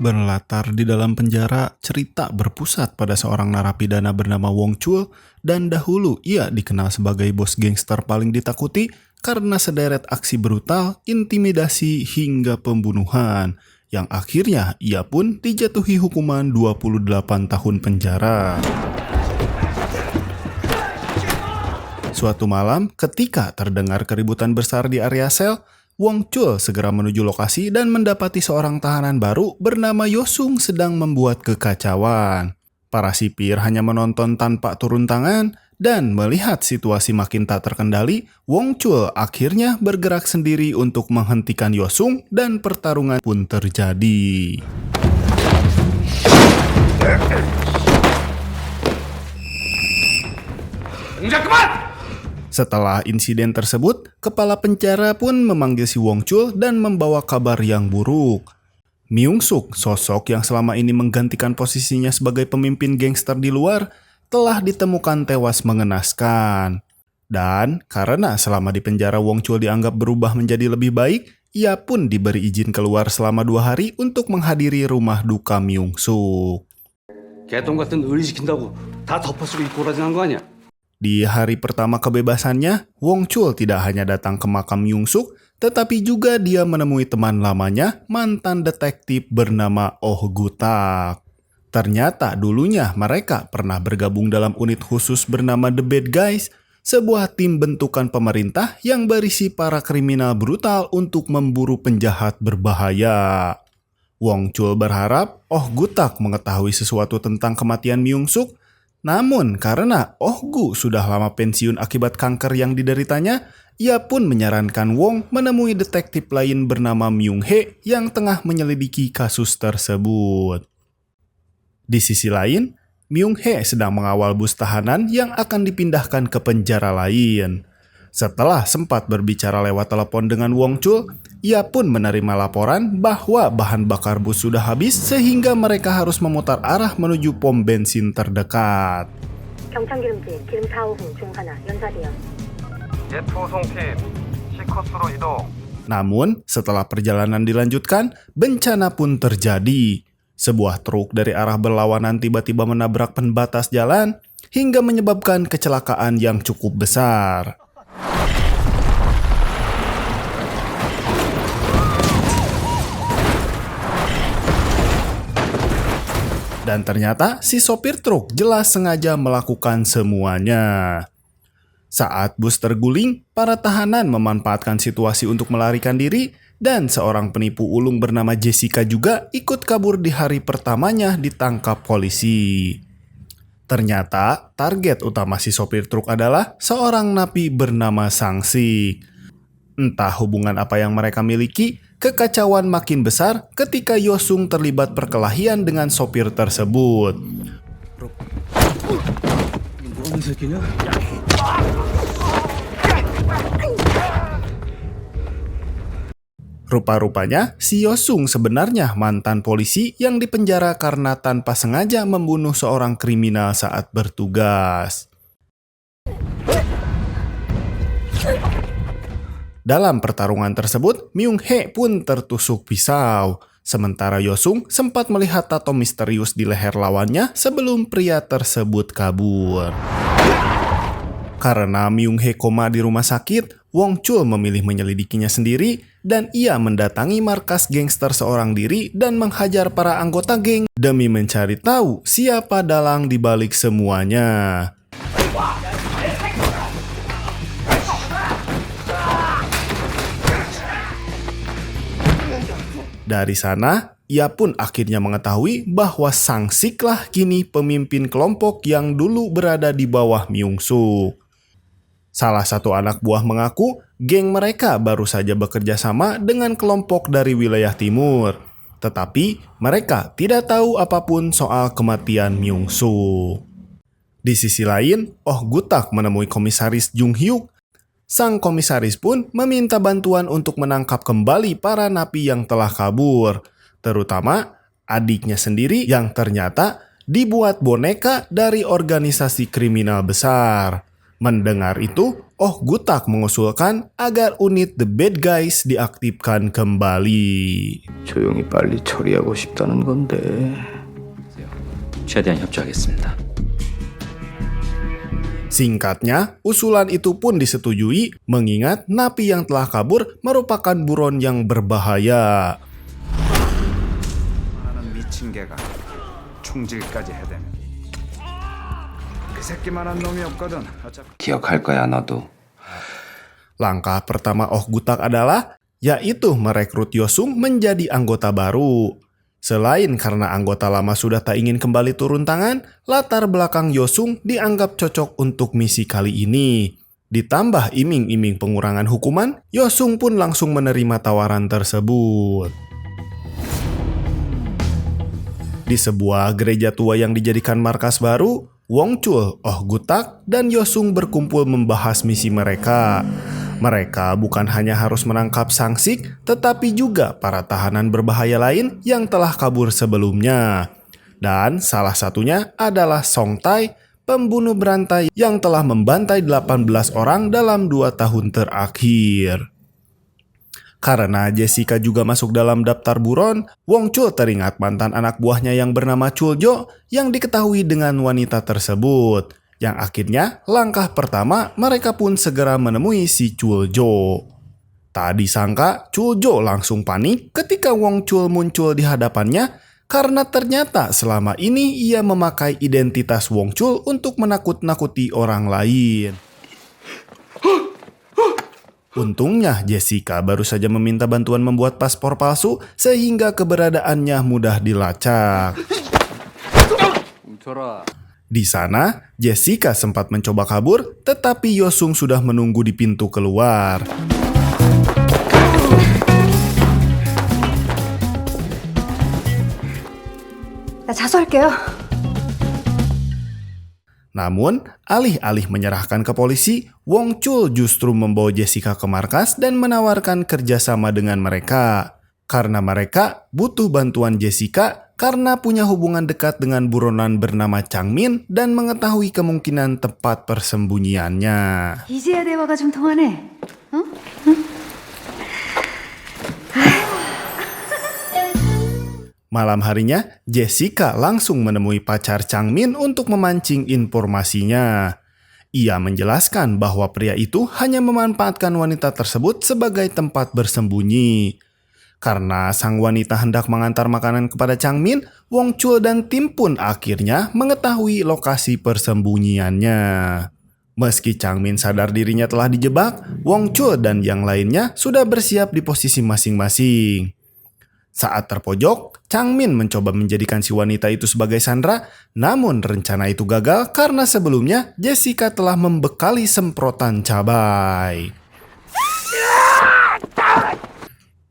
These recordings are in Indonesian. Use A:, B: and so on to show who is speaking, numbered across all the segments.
A: Berlatar di dalam penjara, cerita berpusat pada seorang narapidana bernama Wong Chul dan dahulu ia dikenal sebagai bos gangster paling ditakuti karena sederet aksi brutal, intimidasi hingga pembunuhan yang akhirnya ia pun dijatuhi hukuman 28 tahun penjara. Suatu malam, ketika terdengar keributan besar di area sel, Wong Chul segera menuju lokasi dan mendapati seorang tahanan baru bernama Yosung sedang membuat kekacauan. Para sipir hanya menonton tanpa turun tangan, dan melihat situasi makin tak terkendali, Wong Chul akhirnya bergerak sendiri untuk menghentikan Yosung dan pertarungan pun terjadi. Setelah insiden tersebut, kepala penjara pun memanggil si Wong Chul dan membawa kabar yang buruk. Myung Suk, sosok yang selama ini menggantikan posisinya sebagai pemimpin gangster di luar, telah ditemukan tewas mengenaskan. Dan karena selama di penjara Wong Chul dianggap berubah menjadi lebih baik, ia pun diberi izin keluar selama 2 hari untuk menghadiri rumah duka Myung Suk.
B: 개똥 같은 의리 지킨다고 다 덮어쓰고 입고 오라진 거 아니야?
A: Di hari pertama kebebasannya, Wong Chul tidak hanya datang ke makam Myung Suk, tetapi juga dia menemui teman lamanya, mantan detektif bernama Oh Gutak. Ternyata dulunya mereka pernah bergabung dalam unit khusus bernama The Bad Guys, sebuah tim bentukan pemerintah yang berisi para kriminal brutal untuk memburu penjahat berbahaya. Wong Chul berharap Oh Gutak mengetahui sesuatu tentang kematian Myung Suk. Namun karena Oh Gu sudah lama pensiun akibat kanker yang dideritanya, ia pun menyarankan Wong menemui detektif lain bernama Myung He yang tengah menyelidiki kasus tersebut. Di sisi lain, Myung He sedang mengawal bus tahanan yang akan dipindahkan ke penjara lain. Setelah sempat berbicara lewat telepon dengan Wong Chul, ia pun menerima laporan bahwa bahan bakar bus sudah habis sehingga mereka harus memutar arah menuju pom bensin terdekat.
C: 경창기름진 기름 4호분 중 하나 연사대요.
D: 예 후송팀 C코스로 이동.
A: Namun, setelah perjalanan dilanjutkan, bencana pun terjadi. Sebuah truk dari arah berlawanan tiba-tiba menabrak pembatas jalan hingga menyebabkan kecelakaan yang cukup besar. Dan ternyata si sopir truk jelas sengaja melakukan semuanya. Saat bus terguling, para tahanan memanfaatkan situasi untuk melarikan diri dan seorang penipu ulung bernama Jessica juga ikut kabur di hari pertamanya ditangkap polisi. Ternyata target utama si sopir truk adalah seorang napi bernama Sang-sik. Entah hubungan apa yang mereka miliki, kekacauan makin besar ketika Yosung terlibat perkelahian dengan sopir tersebut. Rupa-rupanya, si Yosung sebenarnya mantan polisi yang dipenjara karena tanpa sengaja membunuh seorang kriminal saat bertugas. Dalam pertarungan tersebut, Myung He pun tertusuk pisau. Sementara Yosung sempat melihat tato misterius di leher lawannya sebelum pria tersebut kabur. Karena Myung He koma di rumah sakit, Wong Chul memilih menyelidikinya sendiri dan ia mendatangi markas gangster seorang diri dan menghajar para anggota geng demi mencari tahu siapa dalang di balik semuanya. Dari sana, ia pun akhirnya mengetahui bahwa Sang-sik lah kini pemimpin kelompok yang dulu berada di bawah Myung Suk. Salah satu anak buah mengaku, geng mereka baru saja bekerja sama dengan kelompok dari wilayah timur. Tetapi mereka tidak tahu apapun soal kematian Myung Suk. Di sisi lain, Oh Gutak menemui komisaris Jung Hyuk. Sang komisaris pun meminta bantuan untuk menangkap kembali para napi yang telah kabur, terutama adiknya sendiri yang ternyata dibuat boneka dari organisasi kriminal besar. Mendengar itu, Oh Gutak mengusulkan agar unit The Bad Guys diaktifkan kembali.
B: 조용히 빨리 처리하고 싶다는 건데.
E: 최대한 협조하겠습니다.
A: Singkatnya, usulan itu pun disetujui mengingat napi yang telah kabur merupakan buron yang berbahaya.
F: 하는 미친 개가 총질까지 해대면 그 새끼만한 놈이 없거든. 어차피
E: 기억할 거야, 너도.
A: Langkah pertama Oh Gutak adalah yaitu merekrut Yosung menjadi anggota baru. Selain karena anggota lama sudah tak ingin kembali turun tangan, latar belakang Yosung dianggap cocok untuk misi kali ini. Ditambah iming-iming pengurangan hukuman, Yosung pun langsung menerima tawaran tersebut. Di sebuah gereja tua yang dijadikan markas baru, Wong Chul, Oh Gutak, dan Yosung berkumpul membahas misi mereka. Mereka bukan hanya harus menangkap Sang Sik, tetapi juga para tahanan berbahaya lain yang telah kabur sebelumnya. Dan salah satunya adalah Song Tai, pembunuh berantai yang telah membantai 18 orang dalam 2 tahun terakhir. Karena Jessica juga masuk dalam daftar buron, Wong Chul teringat mantan anak buahnya yang bernama Chul Jo yang diketahui dengan wanita tersebut. Yang akhirnya langkah pertama mereka pun segera menemui si Chul Jo. Tak disangka Chul Jo langsung panik ketika Wong Chul muncul di hadapannya karena ternyata selama ini ia memakai identitas Wong Chul untuk menakut-nakuti orang lain. Untungnya Jessica baru saja meminta bantuan membuat paspor palsu sehingga keberadaannya mudah dilacak. Di sana, Jessica sempat mencoba kabur, tetapi Yosung sudah menunggu di pintu keluar.
C: 나 자수할게요.
A: Namun, alih-alih menyerahkan ke polisi, Wong Chul justru membawa Jessica ke markas dan menawarkan kerjasama dengan mereka. Karena mereka butuh bantuan Jessica karena punya hubungan dekat dengan buronan bernama Chang Min dan mengetahui kemungkinan tempat persembunyiannya.
C: 이제야 대화가 좀 통하네. 어?
A: Malam harinya, Jessica langsung menemui pacar Chang Min untuk memancing informasinya. Ia menjelaskan bahwa pria itu hanya memanfaatkan wanita tersebut sebagai tempat bersembunyi. Karena sang wanita hendak mengantar makanan kepada Chang Min, Wong Chul dan tim pun akhirnya mengetahui lokasi persembunyiannya. Meski Chang Min sadar dirinya telah dijebak, Wong Chul dan yang lainnya sudah bersiap di posisi masing-masing. Saat terpojok, Chang Min mencoba menjadikan si wanita itu sebagai sandera, namun rencana itu gagal karena sebelumnya Jessica telah membekali semprotan cabai.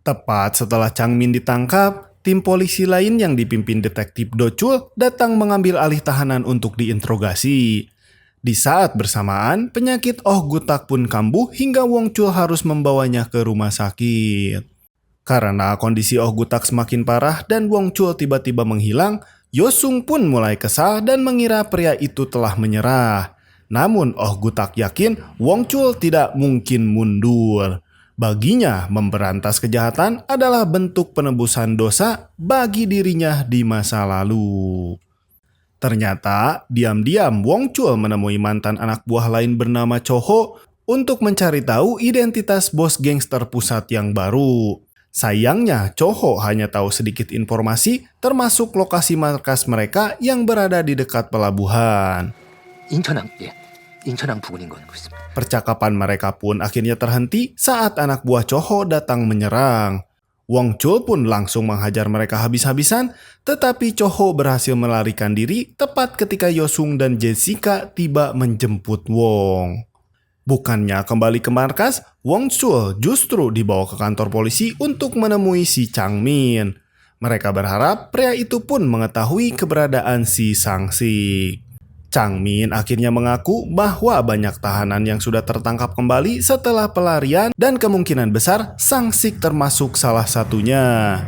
A: Tepat setelah Chang Min ditangkap, tim polisi lain yang dipimpin detektif Do Chul datang mengambil alih tahanan untuk diinterogasi. Di saat bersamaan, penyakit Oh Gutak pun kambuh hingga Wong Chul harus membawanya ke rumah sakit. Karena kondisi Oh Gutak semakin parah dan Wong Chul tiba-tiba menghilang, Yosung pun mulai kesal dan mengira pria itu telah menyerah. Namun Oh Gutak yakin Wong Chul tidak mungkin mundur. Baginya, memberantas kejahatan adalah bentuk penebusan dosa bagi dirinya di masa lalu. Ternyata, diam-diam Wong Chul menemui mantan anak buah lain bernama Cho Ho untuk mencari tahu identitas bos gangster pusat yang baru. Sayangnya, Cho Ho hanya tahu sedikit informasi termasuk lokasi markas mereka yang berada di dekat pelabuhan.
E: 인천항 부근인 거 알고 있습니다.
A: Percakapan mereka pun akhirnya terhenti saat anak buah Cho Ho datang menyerang. Wong Chul pun langsung menghajar mereka habis-habisan, tetapi Cho Ho berhasil melarikan diri tepat ketika Yosung dan Jessica tiba menjemput Wong. Bukannya kembali ke markas, Wong Chul justru dibawa ke kantor polisi untuk menemui si Chang Min. Mereka berharap pria itu pun mengetahui keberadaan si Sang Sik. Chang Min akhirnya mengaku bahwa banyak tahanan yang sudah tertangkap kembali setelah pelarian dan kemungkinan besar Sang Sik termasuk salah satunya.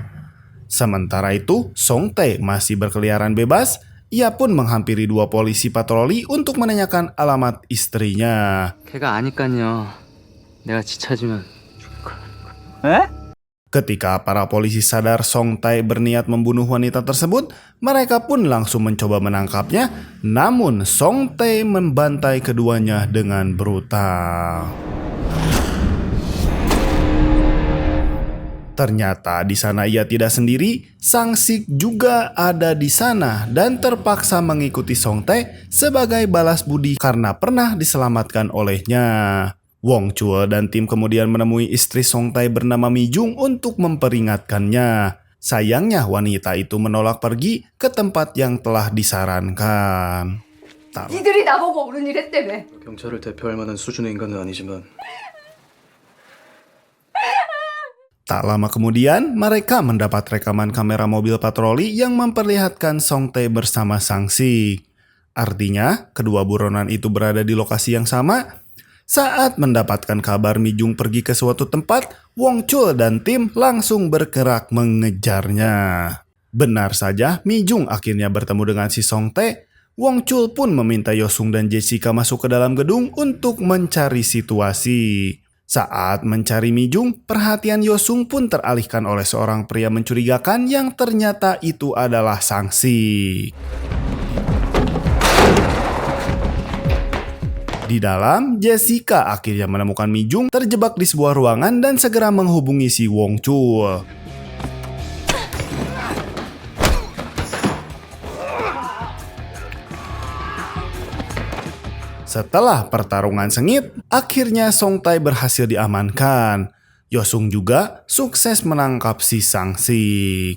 A: Sementara itu, Song Tae masih berkeliaran bebas. ia pun menghampiri dua polisi patroli untuk menanyakan alamat istrinya.
E: 걔가 아니깐요. 내가 지 찾으면
A: Ketika para polisi sadar Song Tae berniat membunuh wanita tersebut, mereka pun langsung mencoba menangkapnya. Namun Song Tae membantai keduanya dengan brutal. Ternyata di sana ia tidak sendiri, Sang Sik juga ada di sana dan terpaksa mengikuti Song Tae sebagai balas budi karena pernah diselamatkan olehnya. Wong Chul dan tim kemudian menemui istri Song Tae bernama Mi Jung untuk memperingatkannya. Sayangnya wanita itu menolak pergi ke tempat yang telah disarankan.
G: 니들이 나보고 옳은 일 했다며.
B: 경찰을 대표할 만한 수준의 인간은 아니지만
A: Tak lama kemudian, mereka mendapat rekaman kamera mobil patroli yang memperlihatkan Song Tae bersama Sang Sik. Artinya, kedua buronan itu berada di lokasi yang sama. Saat mendapatkan kabar Mi Jung pergi ke suatu tempat, Wong Chul dan tim langsung bergerak mengejarnya. Benar saja, Mi Jung akhirnya bertemu dengan si Song Tae. Wong Chul pun meminta Yosung dan Jessica masuk ke dalam gedung untuk mencari situasi. Saat mencari Mi Jung, perhatian Yosung pun teralihkan oleh seorang pria mencurigakan yang ternyata itu adalah Sang Sik. Di dalam, Jessica akhirnya menemukan Mi Jung terjebak di sebuah ruangan dan segera menghubungi si Wong Chul. Setelah pertarungan sengit, akhirnya Song Tae berhasil diamankan. Yosung juga sukses menangkap si Sang Sik.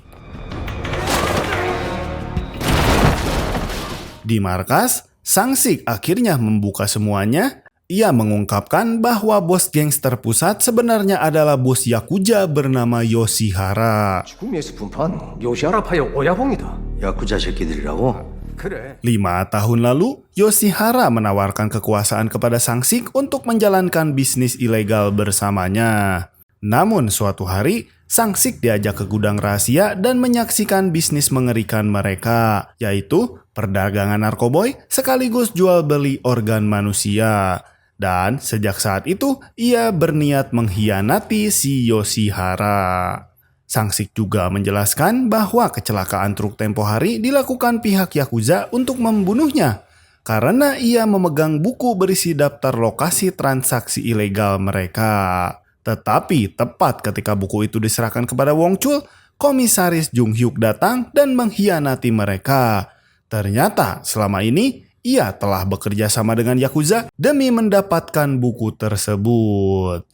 A: Di markas, Sang Sik akhirnya membuka semuanya. Ia mengungkapkan bahwa bos gangster pusat sebenarnya adalah bos Yakuza bernama Yoshihara.
H: 구미에서 분파한 요시하라 파의 오야봉이다. 야쿠자 새끼들이라고? 그래.
A: 5 tahun lalu, Yoshihara menawarkan kekuasaan kepada Sang Sik untuk menjalankan bisnis ilegal bersamanya. Namun suatu hari, Sang Sik diajak ke gudang rahasia dan menyaksikan bisnis mengerikan mereka, yaitu perdagangan narkoboy sekaligus jual beli organ manusia. Dan sejak saat itu, ia berniat mengkhianati si Yoshihara. Sang Sik juga menjelaskan bahwa kecelakaan truk tempo hari dilakukan pihak Yakuza untuk membunuhnya karena ia memegang buku berisi daftar lokasi transaksi ilegal mereka. Tetapi tepat ketika buku itu diserahkan kepada Wong Chul, Komisaris Jung Hyuk datang dan mengkhianati mereka. Ternyata selama ini ia telah bekerja sama dengan Yakuza demi mendapatkan buku tersebut.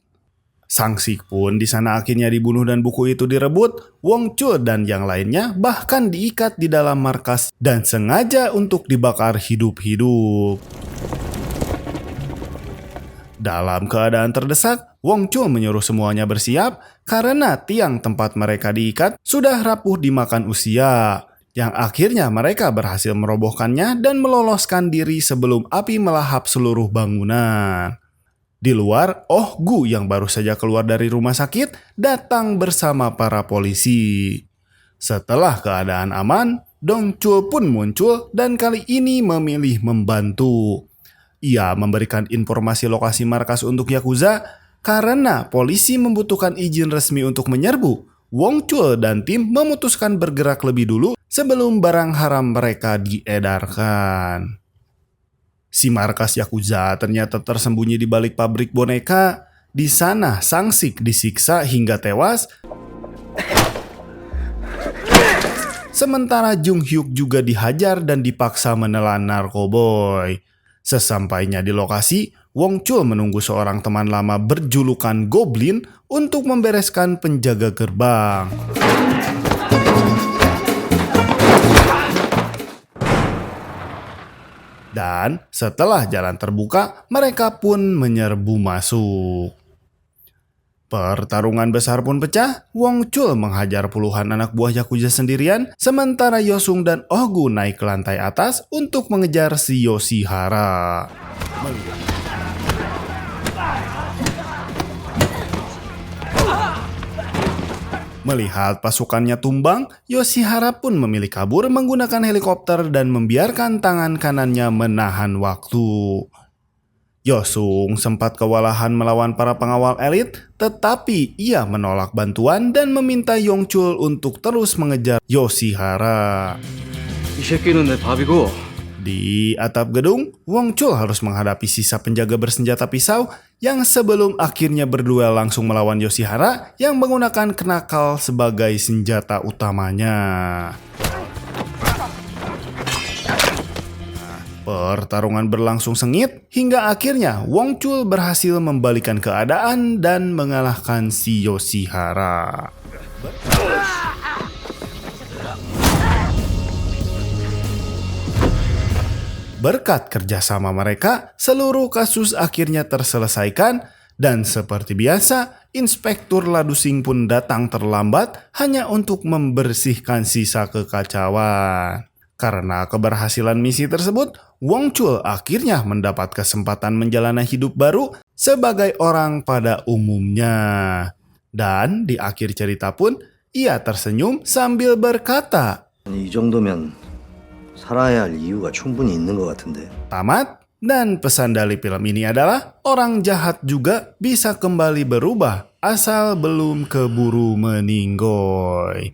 A: Sang Sik pun di sana akhirnya dibunuh dan buku itu direbut. Wong Chul dan yang lainnya bahkan diikat di dalam markas dan sengaja untuk dibakar hidup-hidup. Dalam keadaan terdesak, Wong Chul menyuruh semuanya bersiap karena tiang tempat mereka diikat sudah rapuh dimakan usia. Yang akhirnya mereka berhasil merobohkannya dan meloloskan diri sebelum api melahap seluruh bangunan. Di luar, Oh Gu yang baru saja keluar dari rumah sakit datang bersama para polisi. Setelah keadaan aman, Dong Chul pun muncul dan kali ini memilih membantu. Ia memberikan informasi lokasi markas untuk Yakuza karena polisi membutuhkan izin resmi untuk menyerbu. Wong Chul dan tim memutuskan bergerak lebih dulu sebelum barang haram mereka diedarkan. Si markas Yakuza ternyata tersembunyi di balik pabrik boneka. Di sana Sang Sik disiksa hingga tewas. Sementara Jung Hyuk juga dihajar dan dipaksa menelan narkoboy. Sesampainya di lokasi, Wong Chul menunggu seorang teman lama berjulukan Goblin untuk membereskan penjaga gerbang. Dan setelah jalan terbuka, mereka pun menyerbu masuk. Pertarungan besar pun pecah. Wong Chul menghajar puluhan anak buah Yakuza sendirian, sementara Yosung dan Oh Gu naik ke lantai atas untuk mengejar si Yoshihara. Melihat pasukannya tumbang, Yoshihara pun memilih kabur menggunakan helikopter dan membiarkan tangan kanannya menahan waktu. Yosung sempat kewalahan melawan para pengawal elit, tetapi ia menolak bantuan dan meminta Yongchul untuk terus mengejar Yoshihara.
B: 이 새끼는 내 밥이고.
A: Di atap gedung, Wong Chul harus menghadapi sisa penjaga bersenjata pisau yang sebelum akhirnya berduel langsung melawan Yoshihara yang menggunakan knakal sebagai senjata utamanya. Pertarungan berlangsung sengit hingga akhirnya Wong Chul berhasil membalikan keadaan dan mengalahkan si Yoshihara. Berkat kerjasama mereka, seluruh kasus akhirnya terselesaikan dan seperti biasa, Inspektur Ladusing pun datang terlambat hanya untuk membersihkan sisa kekacauan. Karena keberhasilan misi tersebut, Wong Chul akhirnya mendapat kesempatan menjalani hidup baru sebagai orang pada umumnya. Dan di akhir cerita pun, ia tersenyum sambil berkata,
H: 이 정도면 살아야 할 이유가 충분히 있는 것 같은데.
A: tamat. Dan pesan dari film ini adalah orang jahat juga bisa kembali berubah asal belum keburu meninggoy.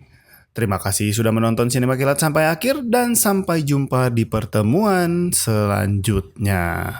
A: Terima kasih sudah menonton Sinema Kilat sampai akhir dan sampai jumpa di pertemuan selanjutnya.